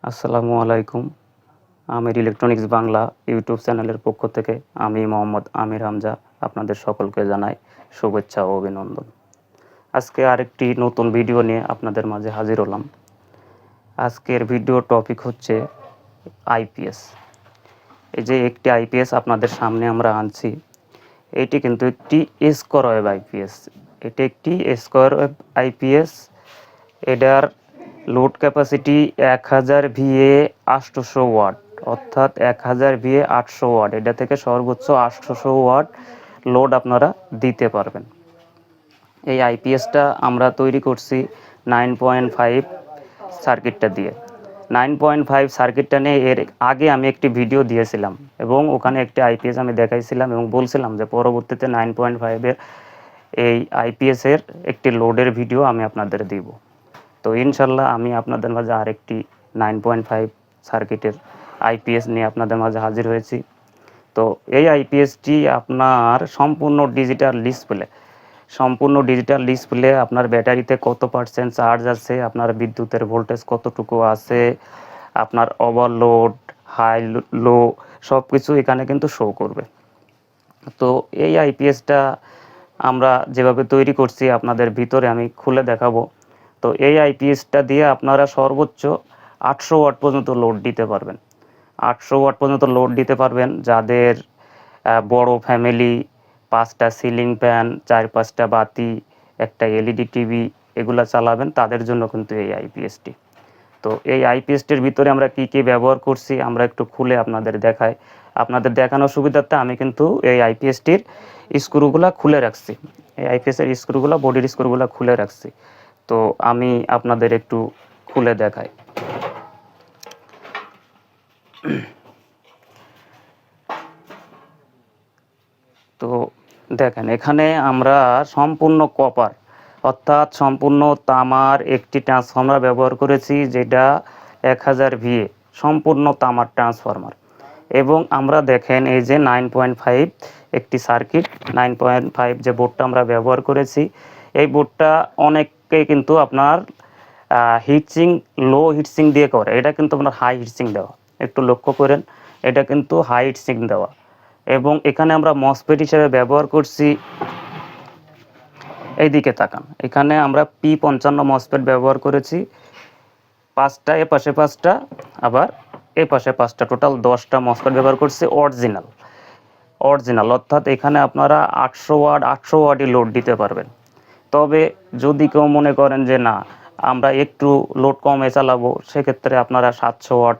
আসসালামু আলাইকুম। আমির electronics Bangla YouTube চ্যানেলের পক্ষ থেকে আমি মোহাম্মদ আমির হামজা আপনাদের সকলকে জানাই শুভেচ্ছা ও অভিনন্দন। আজকে আরেকটি নতুন ভিডিও নিয়ে আপনাদের মাঝে হাজির হলাম। আজকের ভিডিও টপিক হচ্ছে আইপিএস। এই যে একটি আইপিএস আপনাদের সামনে আমরা আনছি, এটি কিন্তু একটি স্কোয়ার ওয়েভ আইপিএস। এটি একটি স্কোয়ার ওয়েভ আইপিএস। এটার লোড ক্যাপাসিটি 1000 ভিএ 800 ওয়াট, অর্থাৎ 1000 ভিএ 800 ওয়াট। এটা থেকে সর্বোচ্চ 800 ওয়াট লোড আপনারা দিতে পারবেন। এই আইপিএসটা আমরা তৈরি করছি 9.5 সার্কিটটা দিয়ে। 9.5 সার্কিটটা নিয়ে এর আগে আমি একটি ভিডিও দিয়েছিলাম এবং ওখানে একটি আইপিএস আমি দেখাইছিলাম এবং বলছিলাম যে পরবর্তীতে 9.5-এর এই আইপিএসের একটি লোডের ভিডিও আমি আপনাদের দিব। তো ইনশাল্লাহ আমি আপনাদের মাঝে আরেকটি 9.5 সার্কিটের আইপিএস নিয়ে আপনাদের মাঝে হাজির হয়েছি। তো এই আইপিএসটি আপনার সম্পূর্ণ ডিজিটাল ডিসপ্লে আপনার ব্যাটারিতে কত পার্সেন্ট চার্জ আছে, আপনার বিদ্যুতের ভোল্টেজ কতটুকু আছে, আপনার ওভারলোড, হাই, লো সব কিছু এখানে কিন্তু শো করবে। তো এই আইপিএসটা আমরা যেভাবে তৈরি করছি আপনাদের ভিতরে আমি খুলে দেখাবো। তো এই আইপিএসটা দিয়ে আপনারা সর্বোচ্চ 800 ওয়াট পর্যন্ত লোড দিতে পারবেন। 800 ওয়াট পর্যন্ত লোড দিতে পারবেন যাদের বড় ফ্যামিলি, 5টা সিলিং ফ্যান, 4-5টা বাতি, একটা এলইডি টিভি এগুলা চালাবেন, তাদের জন্য কিন্তু এই আইপিএসটি। তো এই আইপিএসটির ভিতরে আমরা কি কি ব্যবহার করছি আমরা একটু খুলে আপনাদের দেখাই। আপনাদের দেখানোর সুবিধার্থে আমি কিন্তু এই আইপিএসটির স্ক্রুগুলা খুলে রাখছি। এই আইপিএসের স্ক্রুগুলা, বডির স্ক্রুগুলা খুলে রাখছি। তো আমি আপনাদের একটু খুলে দেখাই। তো দেখেন, এখানে আমরা সম্পূর্ণ কপার অর্থাৎ সম্পূর্ণ তামার একটি ট্রান্সফর্মার ব্যবহার করেছি, যেটা 1000 ভিএ সম্পূর্ণ তামার ট্রান্সফর্মার। এবং আমরা দেখেন এই যে 9.5 একটি সার্কিট, 9.5 যে বোর্ডটা আমরা ব্যবহার করেছি, এই বোর্ডটা অনেকে কিন্তু আপনার হিটসিং, লো হিটসিং দিয়ে করে, এটা কিন্তু আপনার হাই হিটসিং দেওয়া। একটু লক্ষ্য করেন, এটা কিন্তু হাই হিটসিং দেওয়া। এবং এখানে আমরা মসফেট হিসেবে ব্যবহার করছি, এইদিকে তাকান, এখানে আমরা P55 মসফেট ব্যবহার করেছি, 5টা এপাশে 5টা, আবার এপাশে 5টা, টোটাল 10টা মসফেট ব্যবহার করছি অরিজিনাল। অর্থাৎ এখানে আপনারা 800 ওয়াটই লোড দিতে পারবেন। তবে যদি কেউ মনে করেন যে না, আমরা একটু লোড কমে চালাবো, সেক্ষেত্রে আপনারা 700 ওয়াট,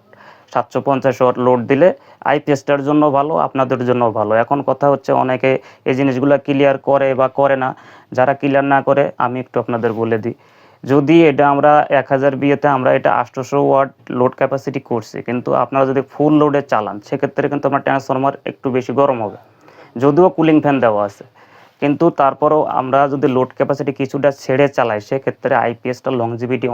750 ওয়াট লোড দিলে আইপিএসটার জন্য ভালো, আপনাদের জন্য ভালো। এখন কথা হচ্ছে অনেকে এই জিনিসগুলো ক্লিয়ার করে বা করে না। যারা ক্লিয়ার না করে আমি একটু আপনাদের বলে দিই, যদি এটা আমরা 1000 বিয়েতে আমরা এটা 800 ওয়াট লোড ক্যাপাসিটি করছি, কিন্তু আপনারা যদি ফুল লোডে চালান সেক্ষেত্রে কিন্তু আপনার ট্রান্সফরমার একটু বেশি গরম হবে, যদিও কুলিং ফ্যান দেওয়া আছে। কিন্তু তারপরেও আমরা যদি লোড ক্যাপাসিটি কিছুটা ছেড়ে চালাই, সেক্ষেত্রে আইপিএসটার লংজিভিটি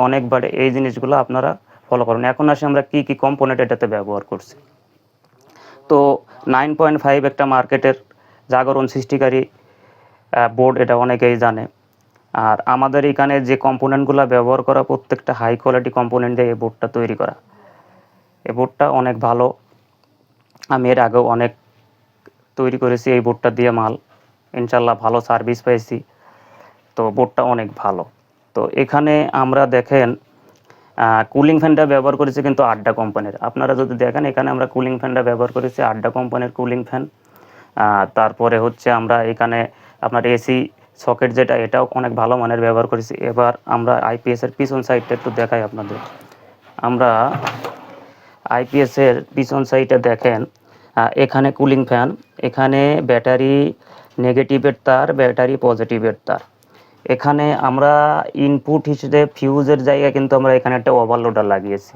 অনেক বাড়ে, এই জিনিসগুলো আপনারা ফলো করুন। এখন আসি আমরা কি কি কম্পোনেন্ট এটাতে ব্যবহার করছি। তো 9.5 একটা মার্কেটের জাগরণ সৃষ্টিকারী বোর্ড, এটা অনেকেই জানে। আর আমাদের এখানে যে কম্পোনেন্টগুলো ব্যবহার করা, প্রত্যেকটা হাই কোয়ালিটি কম্পোনেন্ট দিয়ে এই বোর্ডটা তৈরি করা। এই বোর্ডটা অনেক ভালো, আমি এর আগেও অনেক তৈরি করেছি এই বোর্ডটা দিয়ে মাল, ইনশাল্লাহ ভালো সার্ভিস পেয়েছি। তো বোর্ডটা অনেক ভালো। তো এখানে আমরা দেখেন কুলিং ফ্যানটা ব্যবহার করেছি কিন্তু আড্ডা কোম্পানির। আপনারা যদি দেখেন, এখানে আমরা কুলিং ফ্যানটা ব্যবহার করেছি আড্ডা কোম্পানির কুলিং ফ্যান। তারপরে হচ্ছে আমরা এখানে আপনার এসি সকেট যেটা, এটাও অনেক ভালো মানের ব্যবহার করেছি। এবার আমরা আইপিএসের পিছন সাইডটা একটু দেখাই আপনাদের। আমরা আইপিএসের পিছন সাইডে দেখেন, এখানে কুলিং ফ্যান, এখানে ব্যাটারি নেগেটিভের তার, ব্যাটারি পজিটিভের তার। এখানে আমরা ইনপুট হিসেবে ফিউজের জায়গায় কিন্তু আমরা এখানে একটা ওভারলোডার লাগিয়েছি।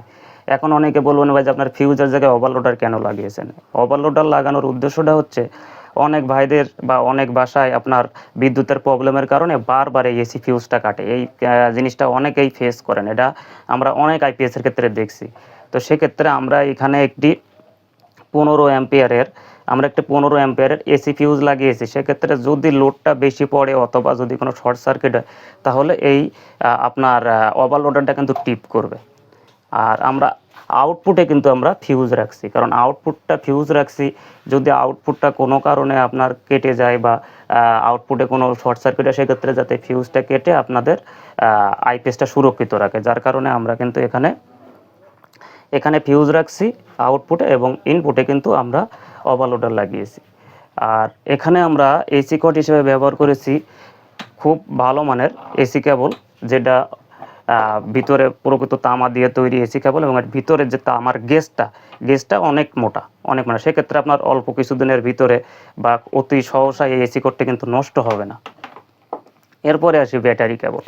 এখন অনেকে বলবেন ভাই যে আপনার ফিউজের জায়গায় ওভারলোডার কেন লাগিয়েছেন? ওভারলোডার লাগানোর উদ্দেশ্যটা হচ্ছে, অনেক ভাইদের বা অনেক বাসায় আপনার বিদ্যুতের প্রবলেমের কারণে বারবার এই এসি ফিউজটা কাটে। এই জিনিসটা অনেকেই ফেস করেন, এটা আমরা অনেক আইপিএসের ক্ষেত্রে দেখছি। তো সেক্ষেত্রে আমরা এখানে একটি 15 অ্যাম্পিয়ারের আমরা একটা 15 অ্যাম্পিয়ারের এসি ফিউজ লাগিয়েছি, সেক্ষেত্রে যদি লোডটা বেশি পড়ে অথবা যদি কোনো শর্ট সার্কিট হয় তাহলে এই আপনার ওভারলোডারটা কিন্তু টিপ করবে। আর আমরা আউটপুটে কিন্তু আমরা ফিউজ রাখছি, কারণ আউটপুটটা ফিউজ রাখছি, যদি আউটপুটটা কোনো কারণে আপনার কেটে যায় বা আউটপুটে কোনো শর্ট সার্কিট হয় সেক্ষেত্রে যাতে ফিউজটা কেটে আপনাদের আইপিএসটা সুরক্ষিত রাখে, যার কারণে আমরা কিন্তু এখানে ফিউজ রাখছি আউটপুটে, এবং ইনপুটে কিন্তু আমরা ওভারলোডার লাগিয়েছি। আর এখানে আমরা এসি কট হিসেবে ব্যবহার করেছি খুব ভালো মানের এসি কেবল, যেটা ভিতরে প্রকৃত তামা দিয়ে তৈরি এসি কেবল, এবং এর ভিতরে যে তামার গেজটা অনেক মোটা, সেক্ষেত্রে আপনার অল্প কিছুদিনের ভিতরে বা অতি সহসায় এই এসি কোডটি কিন্তু নষ্ট হবে না। এরপরে আসি ব্যাটারি কেবল।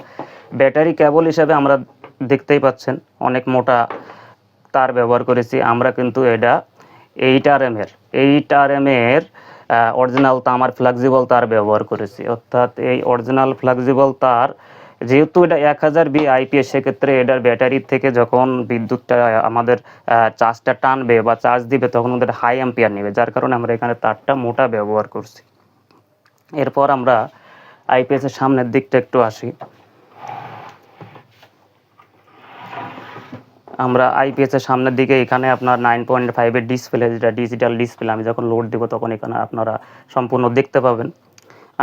ব্যাটারি কেবল হিসাবে আমরা দেখতেই পাচ্ছেন অনেক মোটা তার ব্যবহার করেছি আমরা, কিন্তু এটা 8RM এর অরিজিনাল তামার ফ্লেক্সিবল তার ব্যবহার করেছি, অর্থাৎ এই অরিজিনাল ফ্লেক্সিবল তার, যেহেতু এটা 1000 বি আইপিএস, সেক্ষেত্রে এটার ব্যাটারি থেকে যখন বিদ্যুৎটা আমাদের চার্জটা টানবে বা চার্জ দিবে তখন ওদের হাই অ্যাম্পিয়ার নেবে, যার কারণে আমরা এখানে তারটা মোটা ব্যবহার করছি। এরপর আমরা আইপিএসের সামনের দিকটা একটু আসি। আমরা আইপিএসের সামনের দিকে এখানে আপনার 9.5 ডিসপ্লে, যেটা ডিজিটাল ডিসপ্লে, আমি যখন লোড দেবো তখন এখানে আপনারা সম্পূর্ণ দেখতে পাবেন।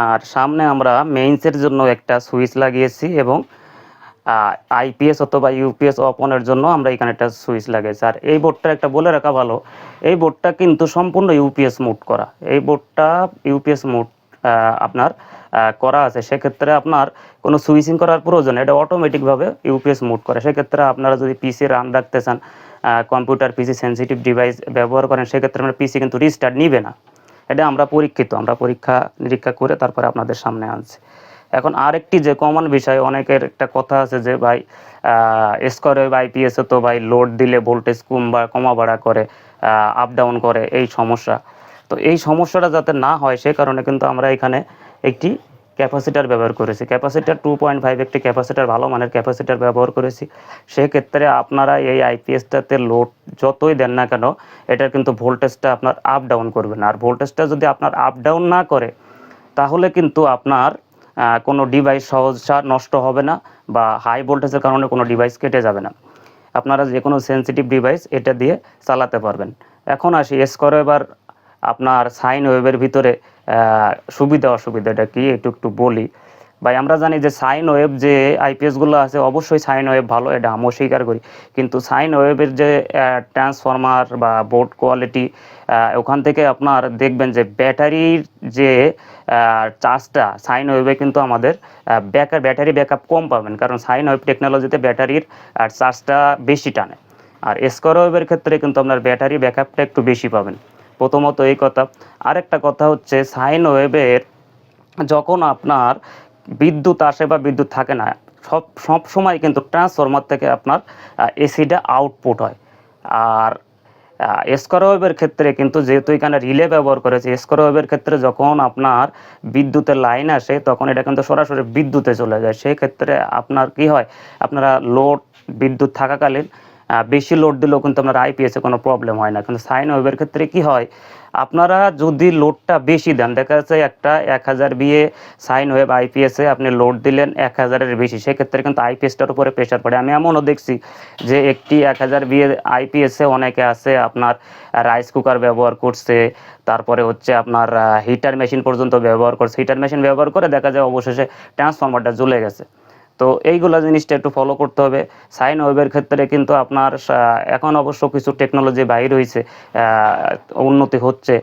আর সামনে আমরা মেইনসের জন্য একটা সুইচ লাগিয়েছি, এবং আইপিএস অথবা ইউপিএস অপনের জন্য আমরা এখানে একটা সুইচ লাগিয়েছি। আর এই বোর্ডটা একটা বলে রাখা ভালো, এই বোর্ডটা কিন্তু সম্পূর্ণ ইউপিএস মোড করা, এই বোর্ডটা ইউপিএস মোড আপনার করা আছে, সেক্ষেত্রে আপনার কোনো সুইচিং করার প্রয়োজন, এটা অটোমেটিকভাবে ইউপিএস মোড করে। সেক্ষেত্রে আপনারা যদি পিসি রান রাখতে চান, কম্পিউটার পিসি সেন্সিটিভ ডিভাইস ব্যবহার করেন, সেক্ষেত্রে আপনার পিসি কিন্তু রিস্টার্ট নিবে না। এটা আমরা পরীক্ষা নিরীক্ষা করে তারপরে আপনাদের সামনে আনছি। এখন আরেকটি যে কমন বিষয়, অনেকের একটা কথা আছে যে ভাই স্কোয়ার ওয়েভ আইপিএসে তো ভাই লোড দিলে ভোল্টেজ কমা বাড়া করে, আপ ডাউন করে, এই সমস্যা। তো এই সমস্যাটা যাতে না হয় সে কারণে কিন্তু আমরা এখানে একটি ক্যাপাসিটার ব্যবহার করেছি, ক্যাপাসিটার 2.5 একটি ক্যাপাসিটার, ভালো মানের ক্যাপাসিটার ব্যবহার করেছি। সেক্ষেত্রে আপনারা এই আইপিএসটাতে লোড যতই দেন না কেন, এটার কিন্তু ভোল্টেজটা আপনার আপ ডাউন করবে না। আর ভোল্টেজটা যদি আপনার আপ ডাউন না করে তাহলে কিন্তু আপনার কোনো ডিভাইস সহজে নষ্ট হবে না, বা হাই ভোল্টেজের কারণে কোনো ডিভাইস কেটে যাবে না। আপনারা যে কোনো সেন্সিটিভ ডিভাইস এটা দিয়ে চালাতে পারবেন। এখন আসি স্কোয়ার ওয়েভ আর আপনার সাইন ওয়েভের ভিতরে সুবিধা অসুবিধাটা কি একটু বলি। ভাই আমরা জানি যে সাইন ওয়েভ যে আইপিএসগুলো আছে, অবশ্যই সাইন ওয়েভ ভালো, এটা আমিও স্বীকার করি, কিন্তু সাইন ওয়েভের যে ট্রান্সফরমার বা বোর্ড কোয়ালিটি, ওখান থেকে আপনার দেখবেন যে ব্যাটারির যে চার্জটা সাইন ওয়েভে কিন্তু আমাদের ব্যাটারি ব্যাকআপ কম পাবেন, কারণ সাইন ওয়েভ টেকনোলজিতে ব্যাটারির চার্জটা বেশি টানে। আর স্কোয়ার ওয়েভের ক্ষেত্রে কিন্তু আপনার ব্যাটারি ব্যাকআপটা একটু বেশি পাবেন, প্রথমত এই কথা। আরেকটা কথা হচ্ছে সাইন ওয়েভের যখন আপনার বিদ্যুৎ আসে বা বিদ্যুৎ থাকে না, সব সময় কিন্তু ট্রান্সফরমার থেকে আপনার এসিটা আউটপুট হয়। আর স্কোয়ার ওয়েভের ক্ষেত্রে কিন্তু যেহেতু এখানে রিলে ব্যবহার করেছে, স্কোয়ার ওয়েভের ক্ষেত্রে যখন আপনার বিদ্যুতের লাইন আসে তখন এটা কিন্তু সরাসরি বিদ্যুতে চলে যায়। সেই ক্ষেত্রে আপনার কি হয়, আপনারা লোড বিদ্যুৎ থাকাকালীন বেশি লোড দিলেও কিন্তু আপনার আইপিএসে কোনো প্রবলেম হয় না। কিন্তু সাইন ওয়েভের ক্ষেত্রে কি হয়, আপনারা যদি লোডটা বেশি দেন, দেখা যাচ্ছে একটা 1000 বিএ সাইন ওয়েভ আইপিএসে আপনি লোড দিলেন 1000-এর বেশি, সেক্ষেত্রে কিন্তু আইপিএসটার উপরে প্রেশার পড়ে। আমি এমনও দেখছি যে একটি 1000 বিএ আইপিএসে অনেকে আছে আপনার রাইস কুকার ব্যবহার করছে, তারপরে হচ্ছে আপনার হিটার মেশিন পর্যন্ত ব্যবহার করছে, হিটার মেশিন ব্যবহার করে দেখা যায় অবশেষে ট্রান্সফরমারটা জ্বলে গেছে। তো এইগুলো জিনিসটা একটু ফলো করতে হবে। সাইন ওয়েভের ক্ষেত্রে কিন্তু আপনার এখন অবশ্য কিছু টেকনোলজি বাইর হয়েছে, উন্নতি হচ্ছে,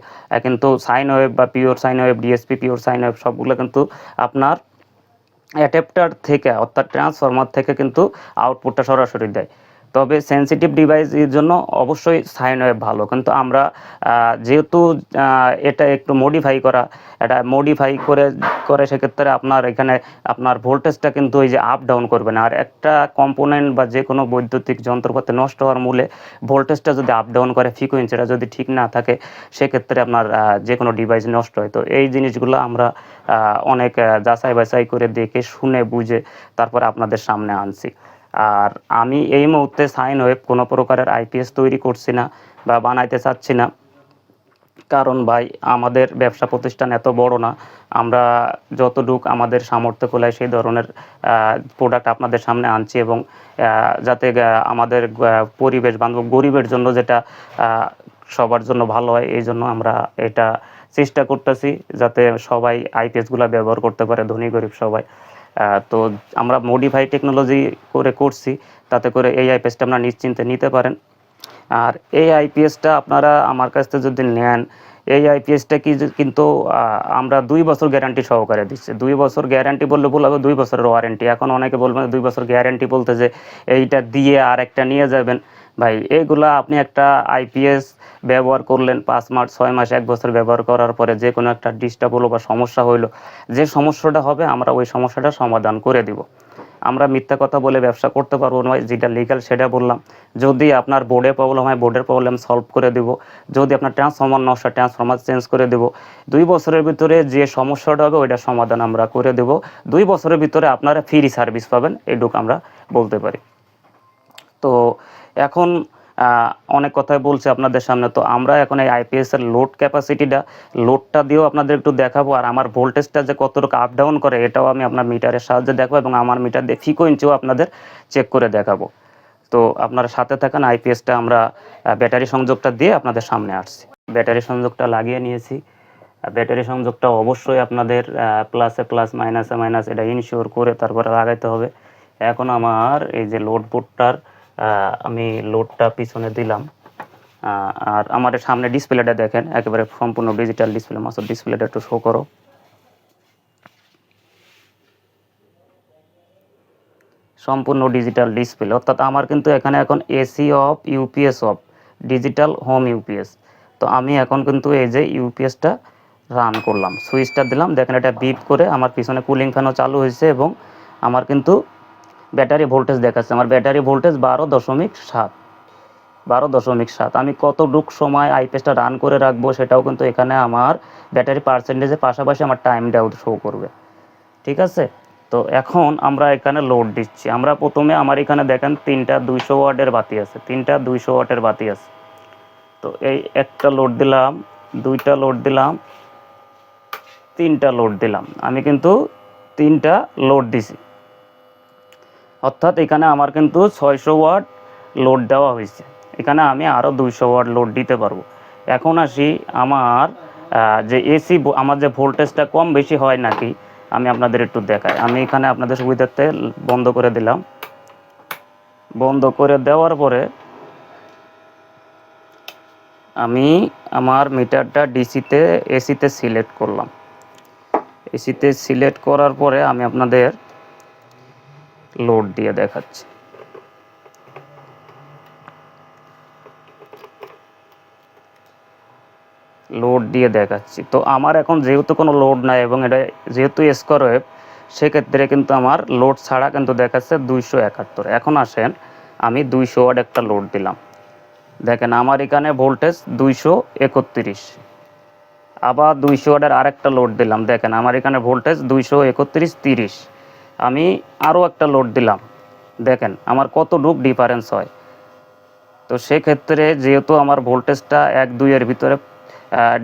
কিন্তু সাইন ওয়েভ বা pure sine wave, DSP pure sine wave সবগুলো কিন্তু আপনার অ্যাডাপ্টার থেকে অর্থাৎ ট্রান্সফরমার থেকে কিন্তু আউটপুটটা সরাসরি দেয়। তবে সেন্সিটিভ ডিভাইসের জন্য অবশ্যই সাইন ওয়েভ ভালো, কিন্তু আমরা যেহেতু এটা একটু মডিফাই করে সেক্ষেত্রে আপনার এখানে আপনার ভোল্টেজটা কিন্তু ওই যে আপ ডাউন করবে না। আর একটা কম্পোনেন্ট বা যে কোনো বৈদ্যুতিক যন্ত্রপাতি নষ্ট হওয়ার মূলে ভোল্টেজটা যদি আপ ডাউন করে, ফ্রিকোয়েন্সিটা যদি ঠিক না থাকে, সেক্ষেত্রে আপনার যে কোনো ডিভাইস নষ্ট হয়। তো এই জিনিসগুলো আমরা অনেক যাচাই বাছাই করে দেখে শুনে বুঝে তারপরে আপনাদের সামনে আনছি। আর আমি এই মুহূর্তে সাইন ওয়েভ কোনো প্রকারের আইপিএস তৈরি করছি না বা বানাইতে চাচ্ছি না। কারণ ভাই আমাদের ব্যবসা প্রতিষ্ঠান এত বড় না, আমরা যতটুক আমাদের সামর্থ্য কুলায় সেই ধরনের প্রোডাক্ট আপনাদের সামনে আনছি, এবং যাতে আমাদের পরিবেশ বান্ধব গরিবের জন্য যেটা সবার জন্য ভালো হয়, এই জন্য আমরা এটা চেষ্টা করতেছি যাতে সবাই আইপিএসগুলো ব্যবহার করতে পারে, ধনী গরিব সবাই। তো আমরা মডিফাই টেকনোলজি করে করছি, তাতে করে এই আইপিএসটা আপনারা নিশ্চিন্তে নিতে পারেন। আর এই আইপিএসটা আপনারা আমার কাছ থেকে যদি নেন, এই আইপিএসটা কিন্তু আমরা 2 বছর গ্যারান্টি সহকারে দিচ্ছি। 2 বছর গ্যারান্টি বললে ভুল হবে, 2 বছরের ওয়ারেন্টি। এখন অনেকে বলবেন 2 বছর গ্যারান্টি বলতে যে এইটা দিয়ে আর একটা নিয়ে যাবেন। ভাই এইগুলা আপনি একটা আইপিএস ব্যবহার করলেন 5 মাস 6 মাস 1 বছর ব্যবহার করার পরে যে কোনো একটা ডিস্টার্ব হলো বা সমস্যা হইলো, যে সমস্যাটা হবে আমরা ওই সমস্যাটা সমাধান করে দিব। আমরা মিথ্যা কথা বলে ব্যবসা করতে পারবো না, যেটা লিগ্যাল সেটা বললাম। যদি আপনার বোর্ডে প্রবলেম হয় বোর্ডের প্রবলেম সলভ করে দিব, যদি আপনার ট্রান্সফর্মার নষ্ট হয় ট্রান্সফর্মার চেঞ্জ করে দেব। 2 বছরের ভিতরে যে সমস্যাটা হবে ওইটার সমাধান আমরা করে দেব। 2 বছরের ভিতরে আপনারা ফ্রি সার্ভিস পাবেন, এইটুকু আমরা বলতে পারি। তো এখন অনেক কথাই বলছি আপনাদের সামনে, তো আমরা এখন এই আইপিএসের লোড ক্যাপাসিটিটা, লোডটা দিয়েও আপনাদের একটু দেখাবো, আর আমার ভোল্টেজটা যে কতটুকু আপ ডাউন করে এটাও আমি আপনার মিটারের সাহায্যে দেখাবো, এবং আমার মিটার দিয়ে ফ্রিকোয়েন্সিও আপনাদের চেক করে দেখাবো। তো আপনারা সাথে থাকেন। আইপিএসটা আমরা ব্যাটারি সংযোগটা দিয়ে আপনাদের সামনে আসছি। ব্যাটারি সংযোগটা লাগিয়ে নিয়েছি। ব্যাটারি সংযোগটা অবশ্যই আপনাদের প্লাসে প্লাস মাইনাসে মাইনাস এটা ইনশিওর করে তারপরে লাগাইতে হবে। এখন আমার এই যে লোড বোর্ডটার আমি লোডটা পিছনে দিলাম, আর আমার সামনে ডিসপ্লেটা দেখেন একেবারে সম্পূর্ণ ডিজিটাল ডিসপ্লে। মাসুদ ডিসপ্লেটা একটু শো করো। সম্পূর্ণ ডিজিটাল ডিসপ্লে, অর্থাৎ আমার কিন্তু এখানে এখন AC of, UPS of, digital home UPS. তো আমি এখন কিন্তু এই যে ইউপিএসটা রান করলাম, সুইচটা দিলাম, দেখেন এটা বিপ করে আমার পিছনে কুলিং ফ্যানও চালু হয়েছে, এবং আমার কিন্তু ব্যাটারি ভোল্টেজ দেখাচ্ছে। আমার ব্যাটারি ভোল্টেজ 12.7, 12.7। আমি কতটুক সময় আইপিএসটা রান করে রাখবো সেটাও কিন্তু এখানে আমার ব্যাটারি পার্সেন্টেজের পাশাপাশি আমার টাইমটাও শো করবে। ঠিক আছে, তো এখন আমরা এখানে লোড দিচ্ছি। আমরা প্রথমে আমার এখানে দেখেন 3টা 200 ওয়াটের বাতি আছে, 3টা 200 ওয়াটের বাতি আছে। তো এই একটা লোড দিলাম, 2টা লোড দিলাম, 3টা লোড দিলাম। আমি কিন্তু 3টা লোড দিছি, অর্থাৎ এখানে আমার কিন্তু 600 ওয়াট লোড দেওয়া হয়েছে। এখানে আমি আরও 200 ওয়াট লোড দিতে পারবো। এখন আসি আমার যে এসি, আমার যে ভোল্টেজটা কম বেশি হয় নাকি আমি আপনাদের একটু দেখাই। আমি এখানে আপনাদের সুবিধার্থে বন্ধ করে দিলাম। বন্ধ করে দেওয়ার পরে আমি আমার মিটারটা ডিসিতে এসিতে সিলেক্ট করলাম। এসিতে সিলেক্ট করার পরে আমি আপনাদের লোড দিয়ে দেখাচ্ছি। লোড দিয়ে দেখাচ্ছি। তো আমার এখন যেহেতু কোনো লোড নাই এবং এটা যেহেতু স্কোয়ার ওয়েভ, সেক্ষেত্রে কিন্তু আমার লোড ছাড়া কিন্তু দেখাচ্ছে 271। এখন আসেন আমি 200 ওয়াট একটা লোড দিলাম, দেখেন আমার এখানে ভোল্টেজ 231। আবার 200 ওয়াটের আরেকটা লোড দিলাম, দেখেন আমার এখানে ভোল্টেজ 231, 30। আমি আরও একটা লোড দিলাম, দেখেন আমার কতটুক ডিফারেন্স হয়। তো সেক্ষেত্রে যেহেতু আমার ভোল্টেজটা 1-2 এর ভিতরে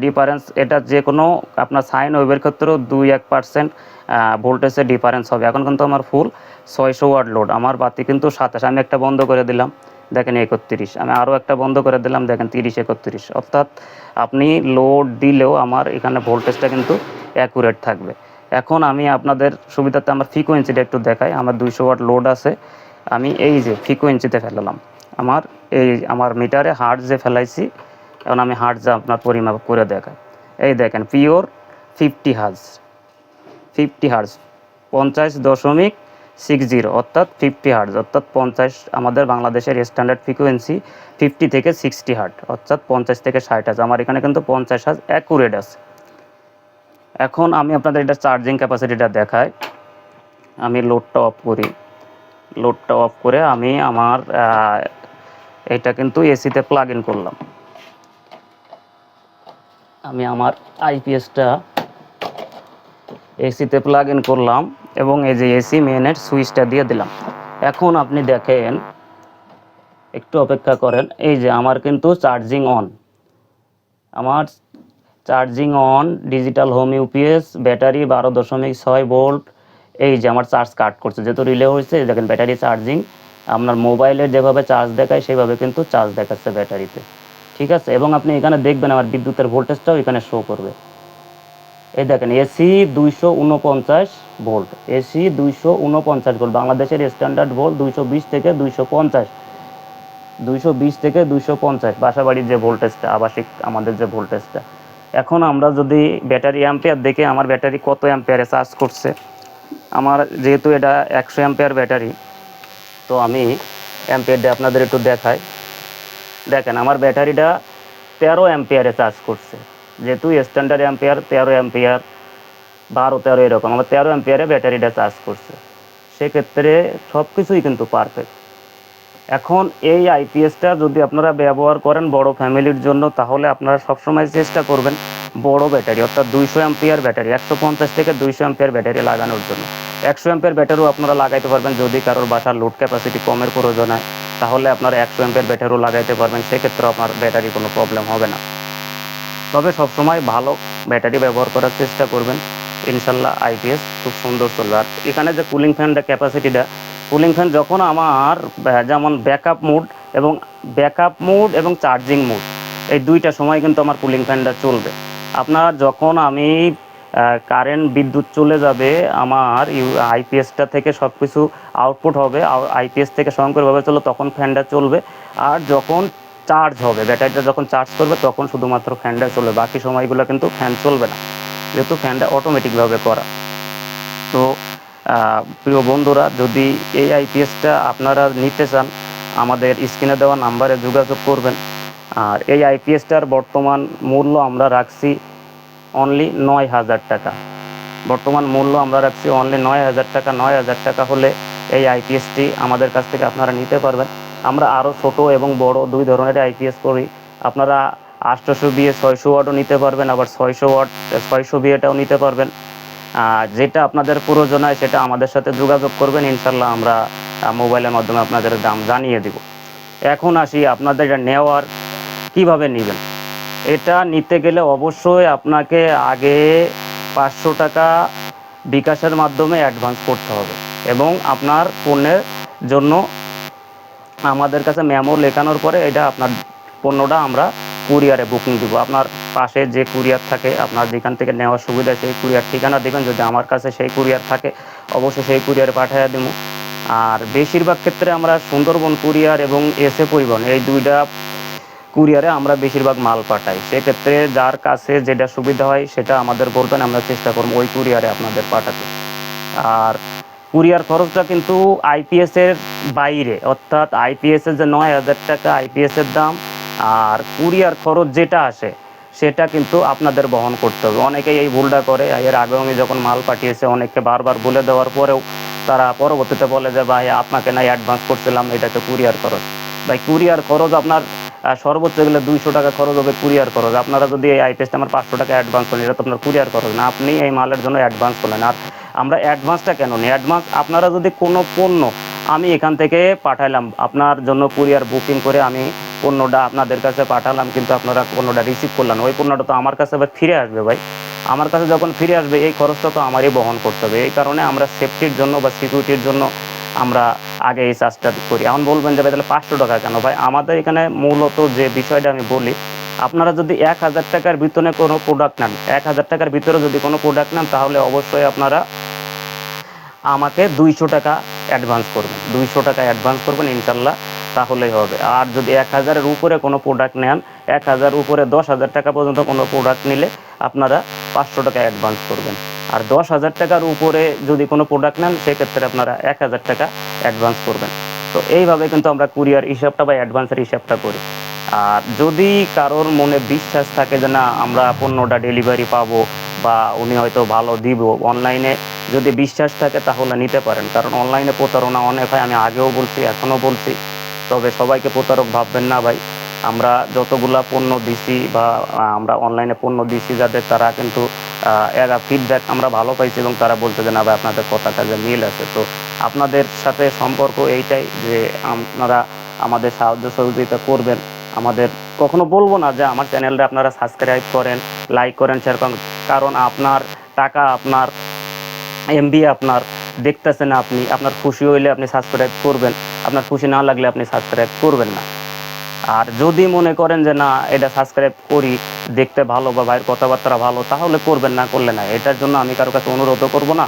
ডিফারেন্স, এটা যে কোনো আপনার সাইন ওয়েভের ক্ষেত্রেও 2-1% ভোল্টেজের ডিফারেন্স হবে। এখন কিন্তু আমার ফুল 600 ওয়াট লোড, আমার বাতি কিন্তু 27। আমি একটা বন্ধ করে দিলাম, দেখেন 31। আমি আরও একটা বন্ধ করে দিলাম, দেখেন 30-31। অর্থাৎ আপনি লোড দিলেও আমার এখানে ভোল্টেজটা কিন্তু অ্যাকুরেট থাকবে। এখন আমি আপনাদের সুবিধাতে আমার ফ্রিকোয়েন্সিটা একটু দেখাই। আমার 200 ওয়াট লোড আছে, আমি এই যে ফ্রিকোয়েন্সিতে ফেলালাম, আমার এই আমার মিটারে হার্টজ যে ফেলাইছি, এখন আমি হার্টজ আপনার পরিমাপ করে দেখাই। এই দেখেন পিওর 50 হার্টজ, 50 হার্টজ, 50.60, অর্থাৎ 50 হার্টজ, অর্থাৎ 50 আমাদের বাংলাদেশের স্ট্যান্ডার্ড ফ্রিকোয়েন্সি 50 থেকে 60 হার্টজ, অর্থাৎ 50 থেকে 60 হার্টজ। আমার এখানে কিন্তু 50 হার্টজ অ্যাকুরেট আছে। এখন আমি আপনাদের এটা চার্জিং ক্যাপাসিটিটা দেখাই। আমি লোডটা অফ করি, লোডটা অফ করে আমি আমার এটা কিন্তু এসিতে প্লাগ ইন করলাম। আমি আমার আইপিএসটা এসিতে প্লাগ ইন করলাম, এবং এই যে এসি মেনের সুইচটা দিয়ে দিলাম। এখন আপনি দেখেন, একটু অপেক্ষা করেন, এই যে আমার কিন্তু চার্জিং অন, আমার charging on, digital home UPS, battery 12.6 volt. এই যে আমার চার্জ কাট করছে, যেহেতু রিলে হয়েছে, দেখেন ব্যাটারি চার্জিং আপনার মোবাইলের যেভাবে চার্জ দেখায় সেইভাবে কিন্তু চার্জ দেখাচ্ছে ব্যাটারিতে। ঠিক আছে, এবং আপনি এখানে দেখবেন আমার বিদ্যুতের ভোল্টেজটাও এখানে শো করবে। এই দেখেন এসি 249 ভোল্ট, এসি 249 ভোল্ট, বাংলাদেশের স্ট্যান্ডার্ড ভোল্ট 220 থেকে 250, 220 থেকে 250 বাসাবাড়ির যে ভোল্টেজটা, আবাসিক আমাদের যে ভোল্টেজটা। এখন আমরা যদি ব্যাটারি অ্যাম্পিয়ার দেখে আমার ব্যাটারি কত অ্যাম্পিয়ারে চার্জ করছে, আমার যেহেতু এটা 100 অ্যাম্পিয়ার ব্যাটারি, তো আমি অ্যাম্পিয়ারটা আপনাদের একটু দেখাই। দেখেন আমার ব্যাটারিটা 13 অ্যাম্পিয়ারে চার্জ করছে, যেহেতু স্ট্যান্ডার্ড অ্যাম্পিয়ার 13 অ্যাম্পিয়ার, 12-13 এরকম, আমার 13 অ্যাম্পিয়ারে ব্যাটারিটা চার্জ করছে। সেক্ষেত্রে সব কিছুই কিন্তু পারফেক্ট। এখন এই আইপিএসটা যদি আপনারা ব্যবহার করেন বড় ফ্যামিলির জন্য, তাহলে আপনারা সবসময় চেষ্টা করবেন বড় ব্যাটারি, অর্থাৎ 200 অ্যাম্পিয়ার ব্যাটারি, 150 থেকে 200 অ্যাম্পিয়ার ব্যাটারি লাগানোর জন্য। 100 অ্যাম্পিয়ার ব্যাটারিও আপনারা লাগাইতে পারবেন, যদি কারোর বাসার লোড ক্যাপাসিটি কমের প্রয়োজন হয়, তাহলে আপনারা 100 অ্যাম্পিয়ার ব্যাটারিও লাগাইতে পারবেন, সেক্ষেত্রে আপনার ব্যাটারি কোনো প্রবলেম হবে না। তবে সবসময় ভালো ব্যাটারি ব্যবহার করার চেষ্টা করবেন, ইনশাল্লাহ আইপিএস খুব সুন্দর চলবে। আর এখানে যে কুলিং ফ্যানটা ক্যাপাসিটিটা, কুলিং ফ্যান যখন আমার যেমন ব্যাকআপ মোড এবং চার্জিং মোড, এই দুইটা সময় কিন্তু আমার কুলিং ফ্যানটা চলবে। আপনার যখন আমি কারেন্ট বিদ্যুৎ চলে যাবে, আমার আইপিএসটা থেকে সব কিছু আউটপুট হবে, আইপিএস থেকে স্বয়ংক্রিয়ভাবে চলবে, তখন ফ্যানটা চলবে। আর যখন চার্জ হবে, ব্যাটারিটা যখন চার্জ করবে, তখন শুধুমাত্র ফ্যানটা চলবে, বাকি সময়গুলো কিন্তু ফ্যান চলবে না, যেহেতু ফ্যানটা অটোমেটিকভাবে করা। তো প্রিয় বন্ধুরা, যদি এই আইপিএসটা আপনারা নিতে চান, আমাদের স্ক্রিনে দেওয়া নাম্বারে যোগাযোগ করবেন। আর এই আইপিএসটার বর্তমান মূল্য আমরা রাখছি অনলি 9,000 টাকা। বর্তমান মূল্য আমরা রাখছি অনলি 9,000 টাকা। 9,000 টাকা হলে এই আইপিএসটি আমাদের কাছ থেকে আপনারা নিতে পারবেন। আমরা আরও ছোট এবং বড় দুই ধরনের আইপিএস করি। আপনারা 800 বিএ 600 ওয়াটও নিতে পারবেন, আবার 600 ওয়াট 600 বিএটাও নিতে পারবেন। যেটা আপনাদের প্রয়োজন হয় সেটা আমাদের সাথে যোগাযোগ করবেন, ইনশাল্লাহ আমরা মোবাইলের মাধ্যমে আপনাদের দাম জানিয়ে দিব। এখন আসি আপনাদের এটা নেওয়ার কিভাবে নেবেন। এটা নিতে গেলে অবশ্যই আপনাকে আগে 500 টাকা বিকাশের মাধ্যমে অ্যাডভান্স করতে হবে, এবং আপনার পণ্যের জন্য আমাদের কাছে মেমো লেখানোর পরে এটা আপনার পণ্যটা আমরা কুরিয়ারে বুকিং দিব। আপনার পাশে যে কুরিয়ার থাকে, আপনার যেখান থেকে নেওয়ার সুবিধা, সেই কুরিয়ার ঠিকানা দেবেন। যদি আমার কাছে সেই কুরিয়ার থাকে, অবশ্যই সেই কুরিয়ারে পাঠিয়ে দেবো। আর বেশিরভাগ ক্ষেত্রে আমরা সুন্দরবন কুরিয়ার এবং এসএ পরিবহন, এই দুইটা কুরিয়ারে আমরা বেশিরভাগ মাল পাঠাই। সেক্ষেত্রে যার কাছে যেটা সুবিধা হয় সেটা আমাদের বলবেন, আমরা চেষ্টা করব ওই কুরিয়ারে আপনাদের পাঠাতে। আর কুরিয়ার খরচটা কিন্তু আইপিএসের বাইরে, অর্থাৎ আইপিএসের যে 9,000 টাকা আইপিএসের দাম, আর কুরিয়ার খরচ যেটা আসে সেটা কিন্তু আপনাদের বহন করতে হবে। অনেকেই এই ভুলটা করে। এর আগেও আমি যখন মাল পাঠিয়েছে, অনেককে বারবার বলে দেওয়ার পরেও তারা পরবর্তীতে বলে যে ভাই আপনাকে নাই অ্যাডভান্স করছিলাম, এটা তো কুরিয়ার খরচ। ভাই কুরিয়ার খরচ আপনার সর্বোচ্চ গেলে 200 টাকা খরচ হবে কুরিয়ার খরচ। আপনারা যদি এই আইপিএসটা আমার 500 টাকা অ্যাডভান্স করেন, এটা তো আপনার কুরিয়ার খরচ না, আপনি এই মালের জন্য অ্যাডভান্স করলেন। আর আমরা অ্যাডভান্সটা কেন নিই? অ্যাডভান্স আপনারা যদি কোনো পণ্য আমি এখান থেকে পাঠালাম, আপনার জন্য কুরিয়ার বুকিং করে আমি পণ্যটা আপনাদের কাছে পাঠালাম, কিন্তু আপনারা পণ্যটা রিসিভ করলেন, ওই পণ্যটা তো আমার কাছে আবার ফিরে আসবে। ভাই আমার কাছে যখন ফিরে আসবে, এই খরচটা তো আমারই বহন করতে হবে। এই কারণে আমরা সেফটির জন্য বা সিকিউরিটির জন্য আমরা আগে এই চার্জটা করি। এখন বলবেন যে ভাই তাহলে 500 টাকা কেন? ভাই আমাদের এখানে মূলত যে বিষয়টা আমি বলি, আপনারা যদি 1,000 টাকার ভিতরে কোনো প্রোডাক্ট নেন, 1,000 টাকার ভিতরে যদি কোনো প্রোডাক্ট নেন, তাহলে অবশ্যই আপনারা আমাকে 200 টাকা অ্যাডভান্স করবেন। 200 টাকা অ্যাডভান্স করবেন, ইনশাল্লাহ তাহলেই হবে। আর যদি 1,000-এর উপরে কোনো প্রোডাক্ট নেন, 1,000 উপরে 10,000 টাকা পর্যন্ত কোনো প্রোডাক্ট নিলে আপনারা 500 টাকা অ্যাডভান্স করবেন। আর 10,000 টাকার উপরে যদি কোনো প্রোডাক্ট নেন, সেক্ষেত্রে আপনারা 1,000 টাকা অ্যাডভান্স করবেন। তো এইভাবে কিন্তু আমরা কুরিয়ার হিসাবটা বা অ্যাডভান্সের হিসাবটা করি। আর যদি কারোর মনে বিশ্বাস থাকে যে না আমরা পণ্যটা ডেলিভারি পাবো বা উনি হয়তো ভালো দিব, অনলাইনে যদি বিশ্বাস থাকে তাহলে নিতে পারেন। কারণ অনলাইনে প্রতারণা অনেক হয়, আমি আগেও বলছি, এখনও বলছি। তবে সবাইকে প্রতারক ভাববেন না ভাই। আমরা যতগুলা পণ্য দিছি বা আমরা অনলাইনে পণ্য দিছি যাদের, তারা কিন্তু এরা ফিডব্যাক আমরা ভালো পাইছি, এবং তারা বলছে যে না ভাই আপনাদের কথা কাজে মিল আছে। তো আপনাদের সাথে সম্পর্ক এইটাই যে আপনারা আমাদের সাহায্য সহযোগিতা করবেন। আমাদের কখনো বলবো না যে আমার চ্যানেলটা আপনারা সাবস্ক্রাইব করেন লাইক করেন, শেয়ার করেন, কারণ আপনার টাকা আপনার, এমবি আপনার, দেখতেছেন আপনি, আপনার খুশি হইলে আপনি সাবস্ক্রাইব করবেন, আপনার খুশি না লাগলে আপনি সাবস্ক্রাইব করবেন না। আর যদি মনে করেন যে না এটা সাবস্ক্রাইব করি, দেখতে ভালো বা ভাইয়ের কথাবার্তা ভালো, তাহলে করবেন, না করলে না। এটার জন্য আমি কারো কাছে অনুরোধও করব না,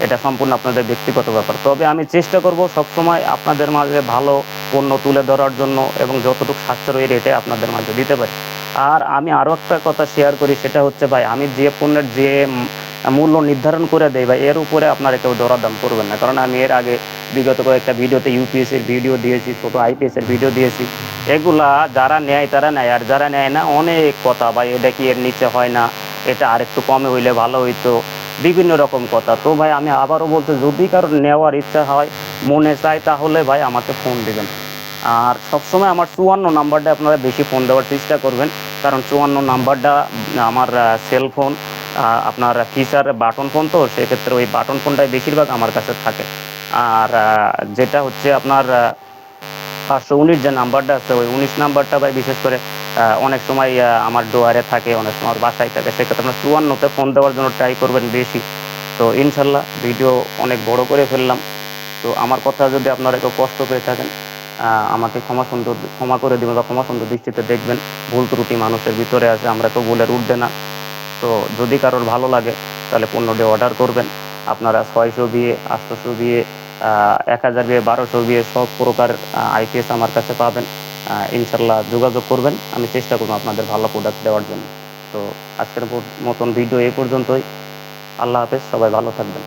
এটা সম্পূর্ণ আপনাদের ব্যক্তিগত ব্যাপার। তবে আমি চেষ্টা করব সবসময় আপনাদের মাঝে ভালো পণ্য তুলে ধরার জন্য এবং যতটুকু সাশ্রয়ী রেটে আপনাদের মাঝে দিতে পারি। আর আমি আরও একটা কথা শেয়ার করি, সেটা হচ্ছে ভাই, আমি যে পণ্যের যে মূল্য নির্ধারণ করে দেয় ভাই, এর উপরে আপনারা কেউ দরাদাম করবেন না। কারণ আমি এর আগে বিগত কয়েকটা ভিডিওতে ইউপিএসসির ভিডিও দিয়েছি, ছোটো আইপিএসের ভিডিও দিয়েছি। এগুলা যারা নেয় তারা নেয়, আর যারা নেয় না অনেক কথা, ভাই এটা কি এর নিচে হয় না, এটা আরেকটু কমে হইলে ভালো হইতো, বিভিন্ন রকম কথা। তো ভাই আমি আবারও বলতে, যদি কারোর নেওয়ার ইচ্ছা হয়, মনে চায়, তাহলে ভাই আমাকে ফোন দেবেন। আর সবসময় আমার 54 নাম্বারটা আপনারা বেশি ফোন দেওয়ার চেষ্টা করবেন, কারণ 54 নাম্বারটা আমার সেলফোন, আপনার ফিচার বাটন ফোন, তো সেক্ষেত্রে ওই বাটন ফোনটাই বেশিরভাগ আমার কাছে থাকে। আর যেটা হচ্ছে আপনার 519 যে নাম্বারটা আছে, ওই 19 নাম্বারটা ভাই বিশেষ করে অনেক সময় আমার ডোয়ারে থাকে, অনেক সময় আমার বাসায় থাকে। সেক্ষেত্রে আপনার 54তে ফোন দেওয়ার জন্য ট্রাই করবেন বেশি। তো ইনশাল্লাহ ভিডিও অনেক বড় করে ফেললাম। তো আমার কথা যদি আপনারা একটু কষ্ট পেয়ে থাকেন, আমাকে ক্ষমা করে দেবেন বা ক্ষমা সুন্দর দৃষ্টিতে দেখবেন। ভুল ত্রুটি মানুষের ভিতরে আছে, আমরা তো ভুলের ঊর্ধ্বে না। তো যদি কারোর ভালো লাগে তাহলে পণ্যটি অর্ডার করবেন। আপনারা 600 বিয়ে, 800 বিয়ে, 1000 বিয়ে, 1200 বিয়ে সব প্রকার আইপিএস আমার কাছে পাবেন। ইনশাল্লাহ যোগাযোগ করবেন, আমি চেষ্টা করব আপনাদের ভালো প্রোডাক্ট দেওয়ার জন্য। তো আজকের মতন ভিডিও এই পর্যন্তই। আল্লাহ হাফেজ, সবাই ভালো থাকবেন।